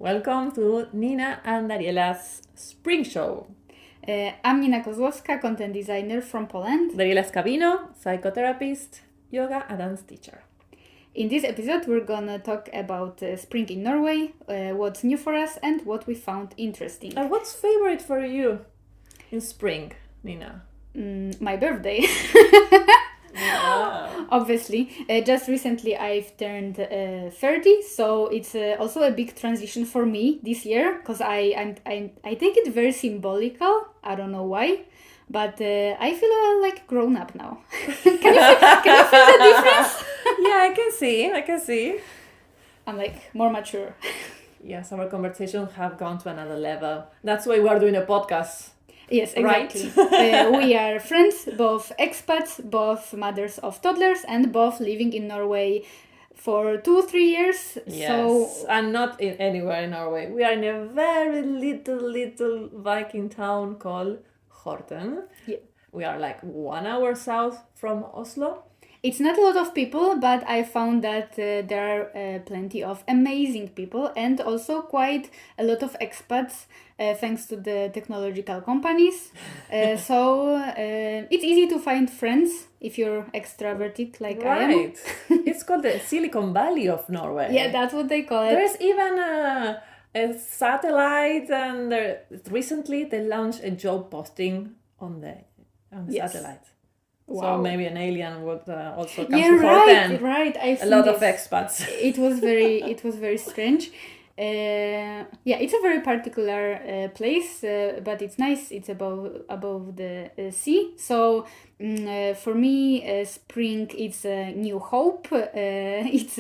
Welcome to Nina and Dariella's Spring Show. I'm Nina Kozłowska, content designer from Poland. Dariella Scavino, psychotherapist, yoga and dance teacher. In this episode, we're gonna talk about spring in Norway, what's new for us, and what we found interesting. What's favorite for you in spring, Nina? My birthday. Wow. Obviously. Just recently I've turned 30, so it's also a big transition for me this year, because I take it very symbolical. I don't know why, but I feel like grown up now. Can you feel the difference? Yeah, I can see. I'm like more mature. Yes, our conversations have gone to another level. That's why we are doing a podcast. Yes, exactly. Right? We are friends, both expats, both mothers of toddlers, and both living in Norway for 2-3 years. Yes, So, and not anywhere in Norway. We are in a very little Viking town called Horten. yeah. We are like 1 hour south from Oslo. It's not a lot of people, but I found that there are plenty of amazing people and also quite a lot of expats thanks to the technological companies. So it's easy to find friends if you're extroverted like I am. Right. It's called the Silicon Valley of Norway. Yeah, that's what they call it. There's even a satellite, and recently they launched a job posting on the Yes. satellite. Wow. So maybe an alien would also come Yeah, to right, Horten. right. I've A seen lot of this. expats. It was very strange. Yeah, it's a very particular place, but it's nice. It's above the sea. So for me, spring it's a new hope. It's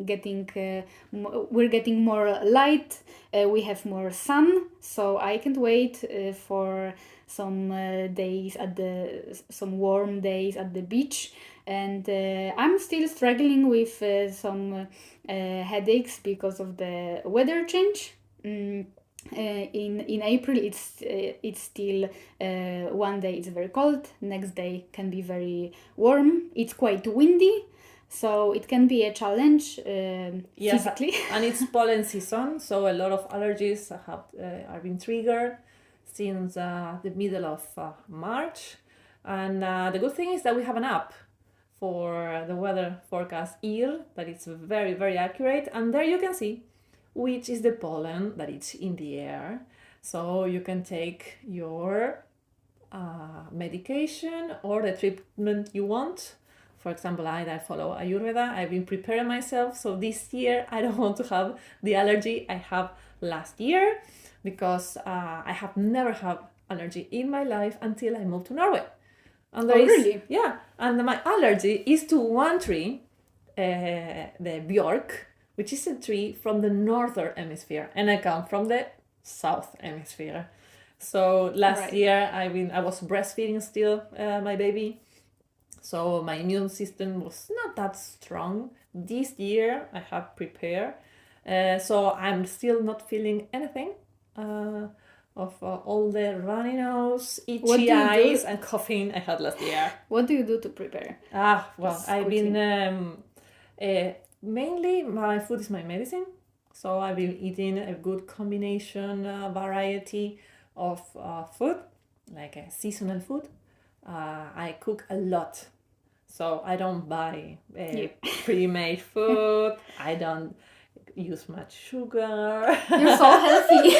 getting we're getting more light. We have more sun, so I can't wait for some days at some warm days at the beach. And I'm still struggling with some headaches because of the weather change. In April it's still one day it's very cold, next day can be very warm. It's quite windy, so it can be a challenge physically. And it's pollen season, so a lot of allergies are being triggered since the middle of March. And the good thing is that we have an app for the weather forecast year that is very accurate, and there you can see which is the pollen that is in the air, so you can take your medication or the treatment you want. For example, I follow Ayurveda. I've been preparing myself, so this year I don't want to have the allergy I have last year, because I have never had allergy in my life until I moved to Norway. And really? Yeah, and my allergy is to one tree, the bjork, which is a tree from the northern hemisphere, and I come from the south hemisphere. So last year I was breastfeeding still my baby, so my immune system was not that strong. This year I have prepared, so I'm still not feeling anything. Of all the runny nose, itchy eyes, and coughing I had last year. What do you do to prepare? I've been mainly my food is my medicine, so I've been eating a good combination variety of food, like a seasonal food. I cook a lot, so I don't buy pre-made food. I don't use much sugar. You're so healthy.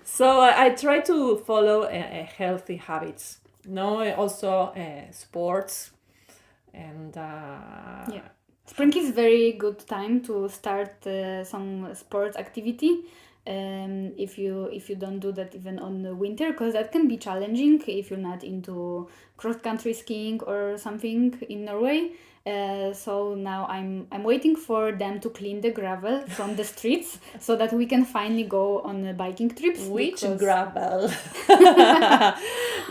So I try to follow a healthy habits. Also sports, and yeah. Spring is very good time to start some sports activity. If you don't do that even on the winter, because that can be challenging if you're not into cross-country skiing or something in Norway. So now I'm waiting for them to clean the gravel from the streets so that we can finally go on biking trips. Which gravel?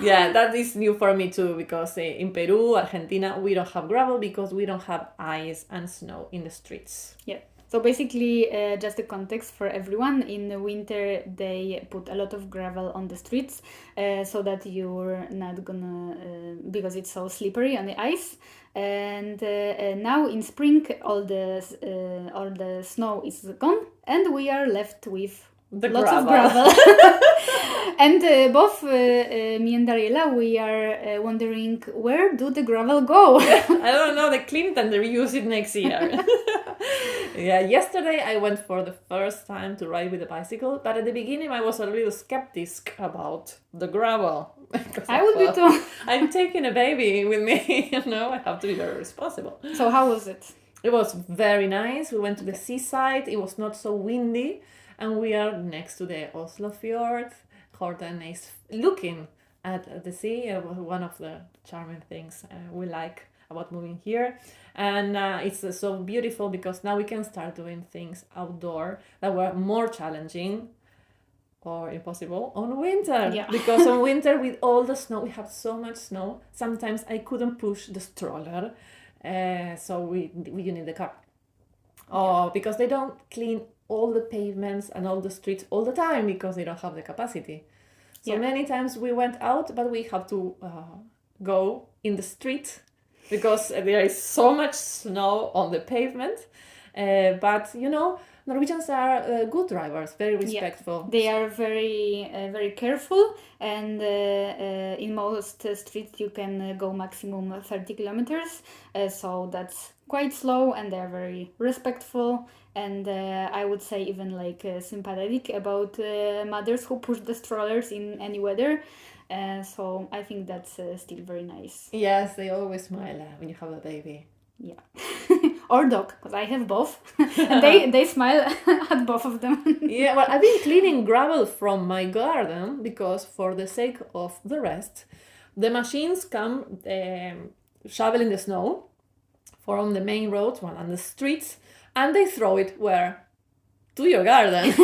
Yeah, that is new for me too, because in Peru, Argentina, we don't have gravel because we don't have ice and snow in the streets. Yeah. So basically, just a context for everyone, in the winter they put a lot of gravel on the streets so that you're not gonna, because it's so slippery on the ice. And now in spring all the snow is gone and we are left with lots of gravel. And both me and Dariella, we are wondering, where do the gravel go? I don't know, they clean it and they reuse it next year. Yeah, yesterday I went for the first time to ride with a bicycle, but at the beginning I was a little skeptic about the gravel. I would be too. I'm taking a baby with me, I have to be very responsible. So how was it? It was very nice. We went to the seaside, it was not so windy, and we are next to the Oslo fjord. Horten is looking at the sea, one of the charming things we like about moving here. And it's so beautiful because now we can start doing things outdoor that were more challenging or impossible on winter. Yeah. Because on winter with all the snow, we have so much snow, sometimes I couldn't push the stroller, so we need the car. Oh, because they don't clean all the pavements and all the streets all the time because they don't have the capacity. So many times we went out, but we have to go in the street because there is so much snow on the pavement. But Norwegians are good drivers, very respectful. Yeah. They are very careful, and in most streets you can go maximum 30 kilometers. So that's quite slow, and they're very respectful. And I would say even sympathetic about mothers who push the strollers in any weather. So I think that's still very nice. Yes, they always smile when you have a baby. Yeah. Or dog, because I have both. And they smile at both of them. Yeah, well, I've been cleaning gravel from my garden because for the sake of the rest, the machines come shoveling the snow from the main roads and the streets, and they throw it where? To your garden.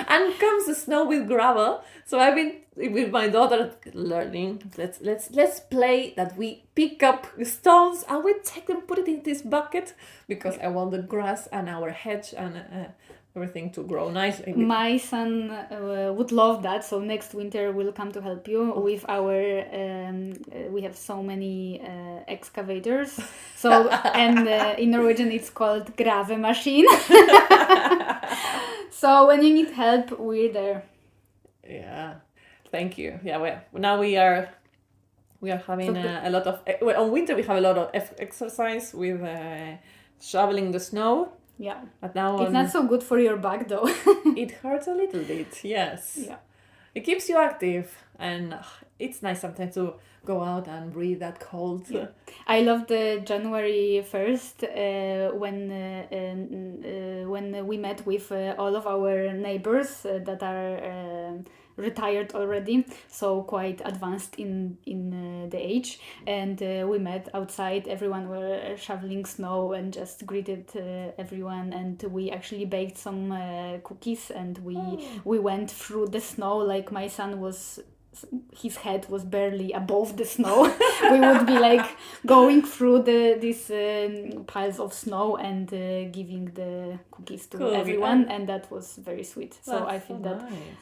And comes the snow with gravel. So I've been with my daughter learning, let's play that we pick up stones and we take them, put it in this bucket because I want the grass and our hedge and everything to grow nicely. My son would love that, so next winter we'll come to help you with our we have so many excavators, so and in Norwegian it's called grave machine. So when you need help, we're there. Yeah, thank you. Yeah, well, now we are having a lot of on winter we have a lot of exercise with shoveling the snow. Yeah, but now it's not so good for your back though. It hurts a little bit, yes. Yeah, it keeps you active, and it's nice sometimes to go out and breathe that cold. Yeah. I love the January 1st when we met with all of our neighbors that are retired already, so quite advanced in the age, and we met outside. Everyone were shoveling snow and just greeted everyone, and we actually baked some cookies, and we went through the snow. Like my son his head was barely above the snow. We would be going through these piles of snow and giving the cookies to everyone, and that was very sweet. So I feel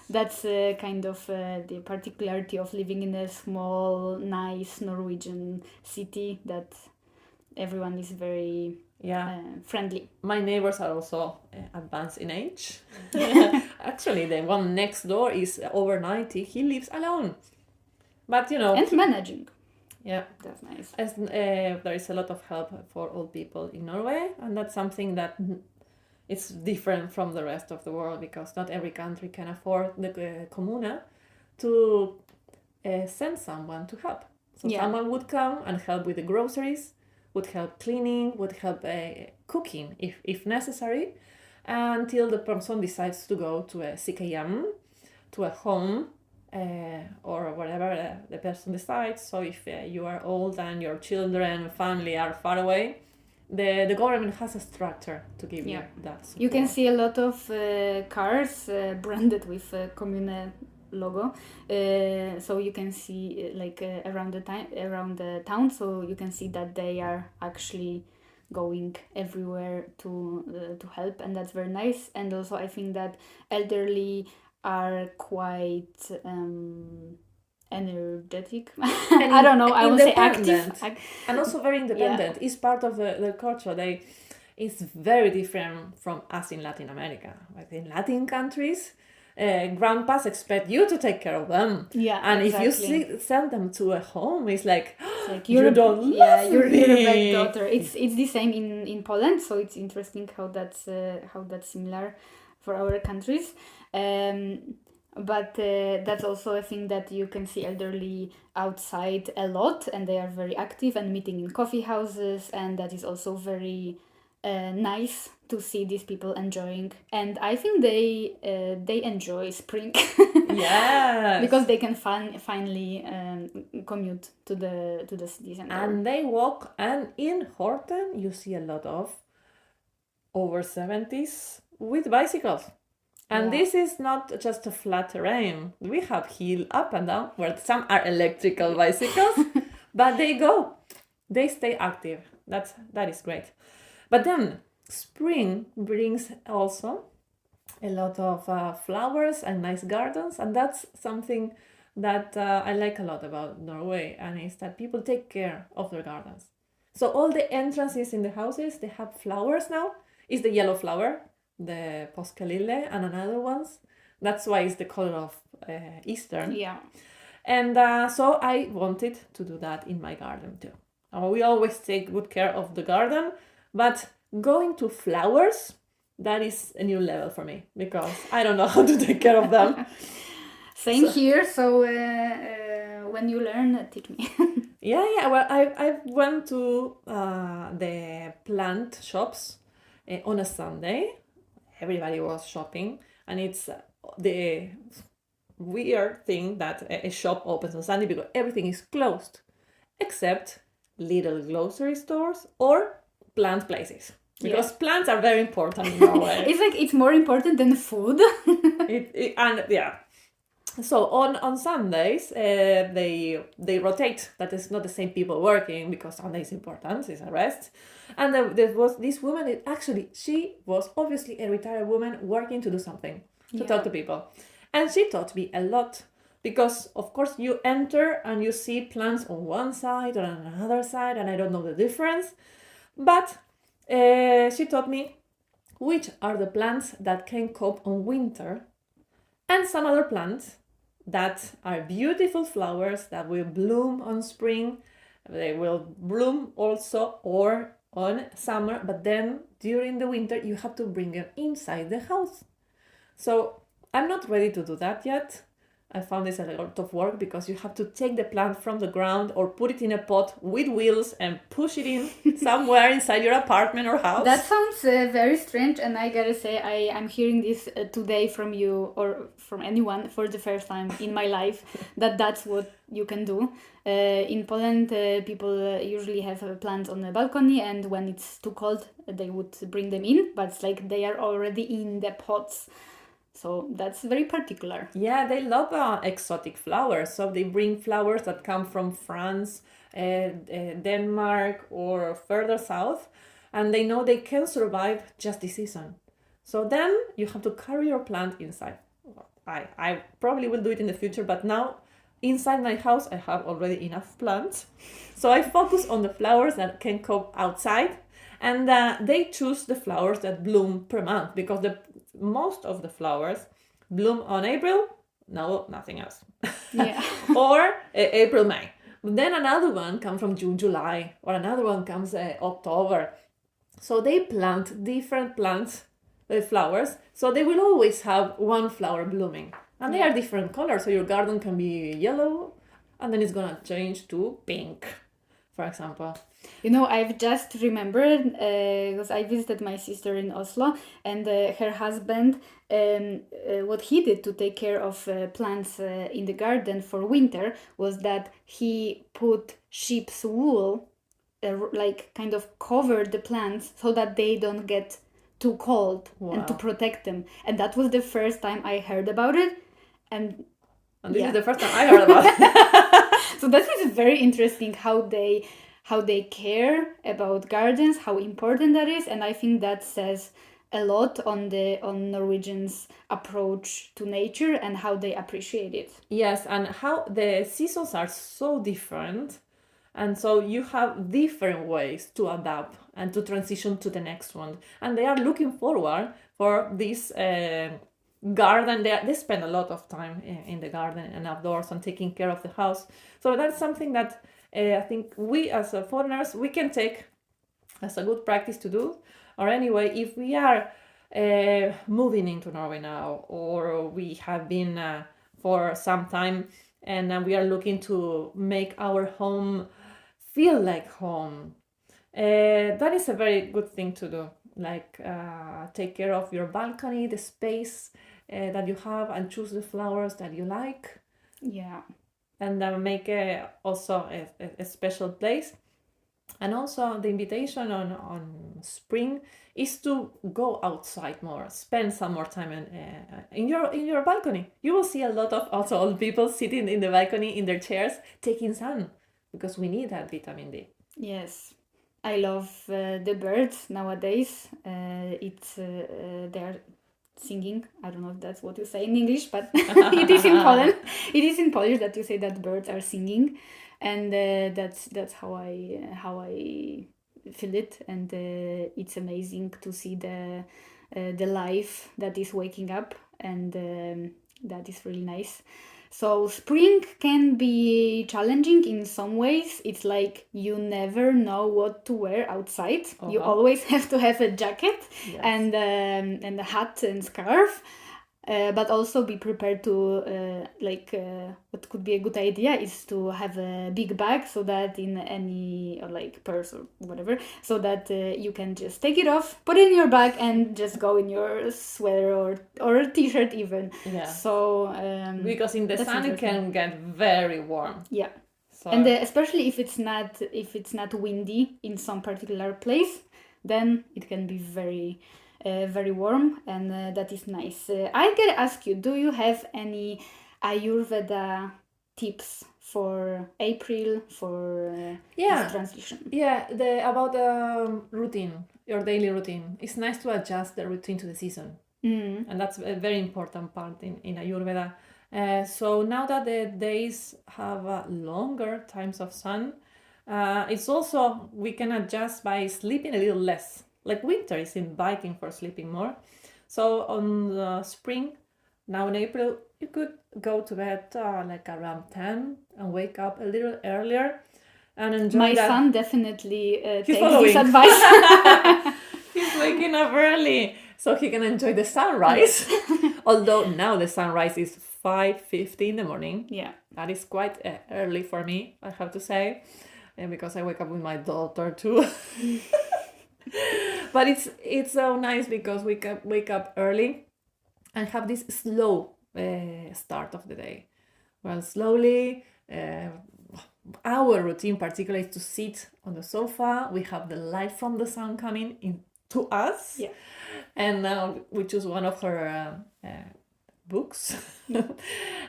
that's kind of the particularity of living in a small, nice Norwegian city, that everyone is very friendly. My neighbors are also advanced in age. Actually, the one next door is over 90. He lives alone, but and managing. Yeah, that's nice. As there is a lot of help for old people in Norway, and that's something that it's different from the rest of the world because not every country can afford the kommune to send someone to help. So someone would come and help with the groceries, would help cleaning, would help cooking if necessary, until the person decides to go to a sykehjem, to a home, or whatever the person decides. So if you are old and your children and family are far away, the government has a structure to give you that support. You can see a lot of cars branded with Kommune logo, so you can see around the town, so you can see that they are actually going everywhere to help, and that's very nice. And also I think that elderly are quite energetic. I don't know, I won't say active. And also very independent. It's part of the culture. It's very different from us in Latin America. Like in Latin countries, grandpas expect you to take care of them. Yeah, and exactly. if you send them to a home, it's like you don't love you're a me. bad daughter. It's the same in Poland, so it's interesting how that's similar for our countries. But that's also a thing that you can see elderly outside a lot, and they are very active and meeting in coffee houses, and that is also very nice to see these people enjoying. And I think they enjoy spring. Yes. Because they can finally commute to the city center. And they walk, and in Horten you see a lot of over 70s with bicycles. And this is not just a flat terrain. We have hill up and down, where some are electrical bicycles, but they stay active. That is great. But then spring brings also a lot of flowers and nice gardens, and that's something that I like a lot about Norway, and is that people take care of their gardens. So all the entrances in the houses, they have flowers now. It's the yellow flower, the poskalille, and another ones. That's why it's the color of Eastern. Yeah. And so I wanted to do that in my garden too. We always take good care of the garden, but going to flowers, that is a new level for me, because I don't know how to take care of them. Same here. So when you learn, teach me. Yeah. Well, I went to the plant shops on a Sunday. Everybody was shopping, and it's the weird thing that a shop opens on Sunday because everything is closed, except little grocery stores or plant places. Because plants are very important in Norway. It's like it's more important than food. So on Sundays, they rotate. That is not the same people working, because Sunday is important, it's a rest. And there was this woman, she was obviously a retired woman working to do something, to talk to people. And she taught me a lot, because of course you enter and you see plants on one side or on another side, and I don't know the difference. But she taught me which are the plants that can cope on winter, and some other plants that are beautiful flowers that will bloom on spring. They will bloom also or on summer, but then during the winter you have to bring them inside the house. So I'm not ready to do that yet. I found this a lot of work, because you have to take the plant from the ground or put it in a pot with wheels and push it in somewhere inside your apartment or house. That sounds very strange, and I gotta say I'm hearing this today from you or from anyone for the first time in my life, that's what you can do. In Poland, people usually have plants on the balcony, and when it's too cold, they would bring them in, but it's like they are already in the pots. So that's very particular. Yeah, they love exotic flowers. So they bring flowers that come from France, Denmark, or further south. And they know they can survive just this season. So then you have to carry your plant inside. I probably will do it in the future, but now inside my house I have already enough plants. So I focus on the flowers that can cope outside. And they choose the flowers that bloom per month, because most of the flowers bloom on April, nothing else. Yeah. Or April, May. Then another one comes from June, July, or another one comes October. So they plant different plants, flowers, so they will always have one flower blooming. And they are different colors, so your garden can be yellow, and then it's gonna change to pink, for example. You know, I've just remembered, because I visited my sister in Oslo, and her husband, what he did to take care of plants in the garden for winter was that he put sheep's wool, like kind of covered the plants so that they don't get too cold. Wow. And to protect them. And that was the first time I heard about it. And this is the first time I heard about it. So that is very interesting how how they care about gardens, how important that is, and I think that says a lot on Norwegians' approach to nature and how they appreciate it. Yes, and how the seasons are so different, and so you have different ways to adapt and to transition to the next one, and they are looking forward for this garden. They spend a lot of time in the garden and outdoors and taking care of the house. So that's something that I think we as foreigners we can take as a good practice to do. Or anyway, if we are moving into Norway now, or we have been for some time, and we are looking to make our home feel like home, that is a very good thing to do. Like take care of your balcony, the space that you have, and choose the flowers that you like. Yeah. And make also a special place. And also the invitation on spring is to go outside more, spend some more time in your balcony. You will see a lot of also old people sitting in the balcony in their chairs taking sun, because we need that vitamin D. Yes, I love the birds nowadays. They're singing. I don't know if that's what you say in English, but it is in Poland. It is in Polish that you say that birds are singing, and that's how I feel it. And it's amazing to see the life that is waking up, and that is really nice. So spring can be challenging in some ways. It's like you never know what to wear outside. Uh-huh. You always have to have a jacket. Yes. And a hat and scarf. But also be prepared to what could be a good idea is to have a big bag, so that in any purse or whatever, so that you can just take it off, put it in your bag, and just go in your sweater or a t-shirt even. Yeah. So because in the sun it can get very warm. Yeah. So. And especially if it's not windy in some particular place, then it can be very warm, and that is nice. I gotta ask you, do you have any Ayurveda tips for April, for this transition? Yeah, about routine, your daily routine. It's nice to adjust the routine to the season. And that's a very important part in Ayurveda. So now that the days have longer times of sun, it's also, we can adjust by sleeping a little less. Like winter is inviting for sleeping more. So on the spring, now in April, you could go to bed around 10 and wake up a little earlier and enjoy My that. son definitely takes this advice. He's waking up early so he can enjoy the sunrise. Although now the sunrise is 5:50 in the morning. Yeah. That is quite early for me, I have to say, because I wake up with my daughter too. But it's so nice because we can wake up early and have this slow start of the day. Well, slowly, our routine particularly is to sit on the sofa. We have the light from the sun coming into us. Yeah. And now we choose one of her books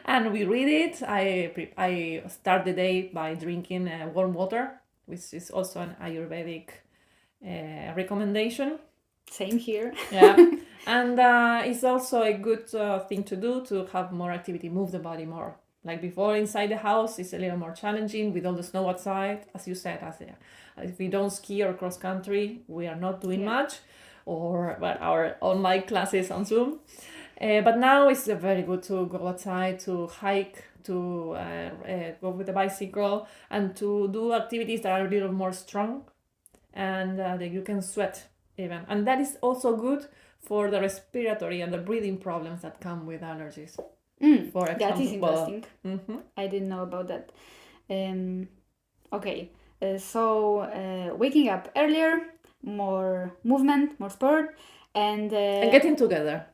and we read it. I start the day by drinking warm water, which is also an Ayurvedic recommendation. Same here. Yeah. And it's also a good thing to do, to have more activity, move the body more. Like before, inside the house is a little more challenging with all the snow outside. As you said, if we don't ski or cross country, we are not doing much, or our online classes on Zoom. But now it's very good to go outside, to hike, to go with a bicycle, and to do activities that are a little more strong, and that you can sweat even. And that is also good for the respiratory and the breathing problems that come with allergies. For example. That is interesting. Mm-hmm. I didn't know about that. Okay, so waking up earlier, more movement, more sport, and getting together.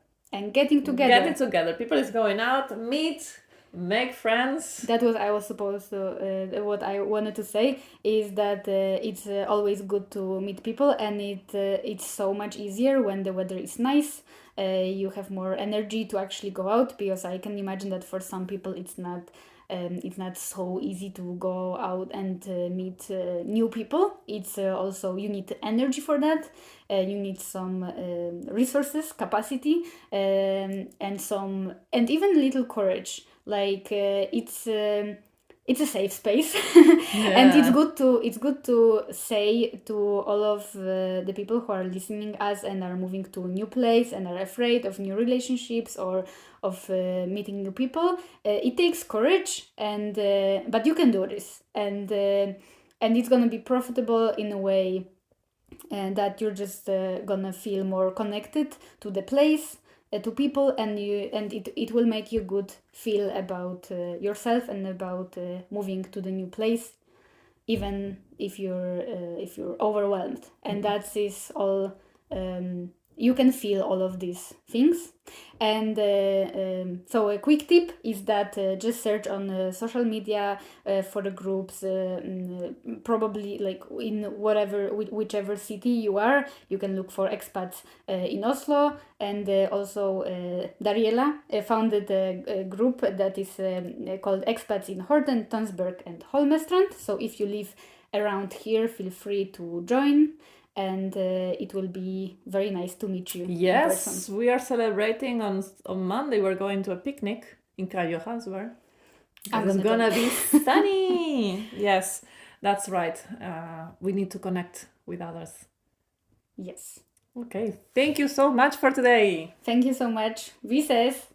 Getting together. People is going out, meet, make friends. That was I was supposed to. What I wanted to say is that it's always good to meet people, and it's so much easier when the weather is nice. You have more energy to actually go out, because I can imagine that for some people it's not it's not so easy to go out and meet new people. It's also, you need energy for that. You need some resources, capacity, and even little courage. Like it's a safe space, and it's good to say to all of the people who are listening us and are moving to a new place and are afraid of new relationships or of meeting new people. It takes courage, and but you can do this, and it's gonna be profitable in a way that you're just gonna feel more connected to the place, to people, and it will make you good feel about yourself and about moving to the new place, even if you're overwhelmed. And that is all. You can feel all of these things. And so a quick tip is that just search on social media for the groups, probably like in whichever city you are. You can look for expats in Oslo, and also Dariella founded a group that is called Expats in Horten, Tønsberg and Holmestrand. So if you live around here, feel free to join, and it will be very nice to meet you. Yes, we are celebrating on Monday. We're going to a picnic in Kajohasvar. It's gonna be sunny. Yes, that's right. We need to connect with others. Yes. Okay, thank you so much for today. Thank you so much. Vi ses.